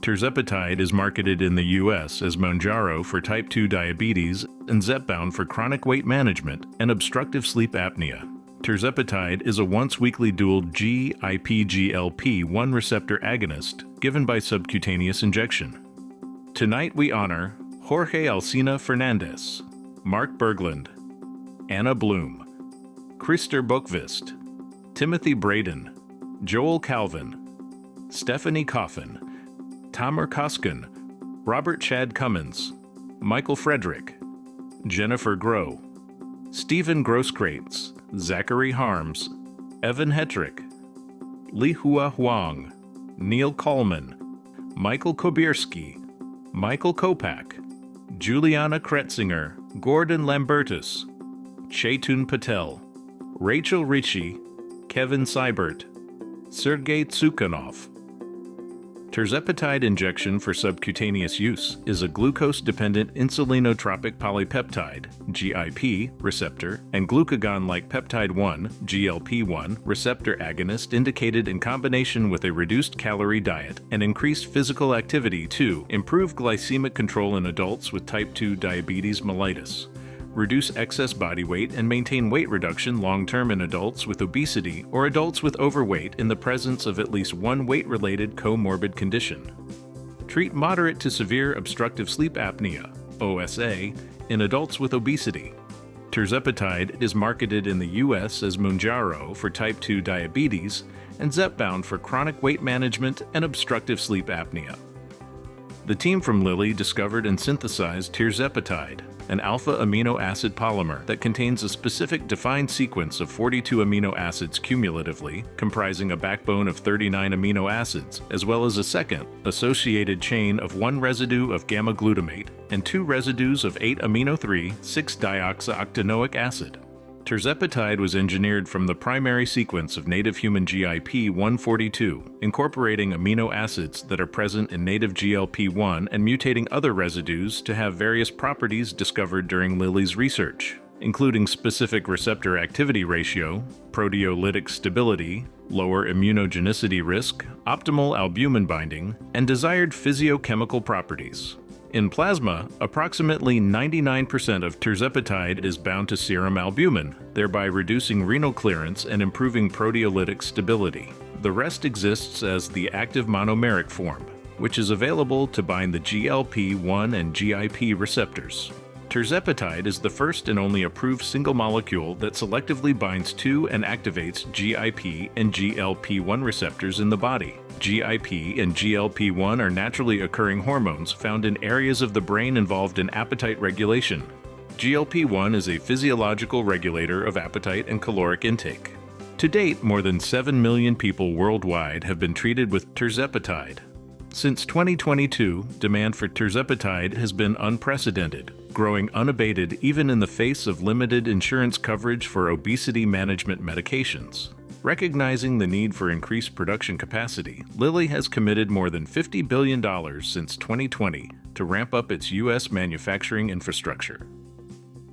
Tirzepatide is marketed in the U.S. as Mounjaro for type 2 diabetes and Zepbound for chronic weight management and obstructive sleep apnea. Tirzepatide is a once-weekly dual GIP-GLP-1 receptor agonist given by subcutaneous injection. Tonight we honor Jorge Alsina Fernandez, Mark Berglund, Anna Bloom, Christer Bokvist, Timothy Braden, Joel Calvin, Stephanie Coffin, Tamer Koskin, Robert Chad Cummins, Michael Frederick, Jennifer Groh, Stephen Grosskreutz, Zachary Harms, Evan Hetrick, Li Hua Huang, Neil Coleman, Michael Kobierski, Michael Kopak, Juliana Kretzinger, Gordon Lambertus, Chaitun Patel, Rachel Ritchie, Kevin Seibert, Sergei Tsukhanov. Tirzepatide injection for subcutaneous use is a glucose-dependent insulinotropic polypeptide (GIP) receptor and glucagon-like peptide-1 (GLP-1) receptor agonist indicated in combination with a reduced calorie diet and increased physical activity to improve glycemic control in adults with type 2 diabetes mellitus, reduce excess body weight and maintain weight reduction long-term in adults with obesity or adults with overweight in the presence of at least one weight-related comorbid condition. Treat moderate to severe obstructive sleep apnea, OSA, in adults with obesity. Tirzepatide is marketed in the U.S. as Mounjaro for type 2 diabetes and Zepbound for chronic weight management and obstructive sleep apnea. The team from Lilly discovered and synthesized tirzepatide, an alpha amino acid polymer that contains a specific defined sequence of 42 amino acids cumulatively, comprising a backbone of 39 amino acids, as well as a second, associated chain of 1 residue of gamma-glutamate and 2 residues of 8-amino-3,6-dioxyoctanoic acid. Tirzepatide was engineered from the primary sequence of native human GIP 142, incorporating amino acids that are present in native GLP-1 and mutating other residues to have various properties discovered during Lilly's research, including specific receptor activity ratio, proteolytic stability, lower immunogenicity risk, optimal albumin binding, and desired physiochemical properties. In plasma, approximately 99% of tirzepatide is bound to serum albumin, thereby reducing renal clearance and improving proteolytic stability. The rest exists as the active monomeric form, which is available to bind the GLP-1 and GIP receptors. Tirzepatide is the first and only approved single molecule that selectively binds to and activates GIP and GLP-1 receptors in the body. GIP and GLP-1 are naturally occurring hormones found in areas of the brain involved in appetite regulation. GLP-1 is a physiological regulator of appetite and caloric intake. To date, more than 7 million people worldwide have been treated with tirzepatide. Since 2022, demand for tirzepatide has been unprecedented, growing unabated even in the face of limited insurance coverage for obesity management medications. Recognizing the need for increased production capacity, Lilly has committed more than $50 billion since 2020 to ramp up its U.S. manufacturing infrastructure.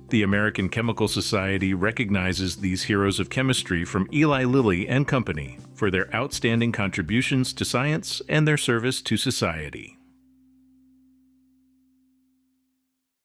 The American Chemical Society recognizes these heroes of chemistry from Eli Lilly and Company for their outstanding contributions to science and their service to society.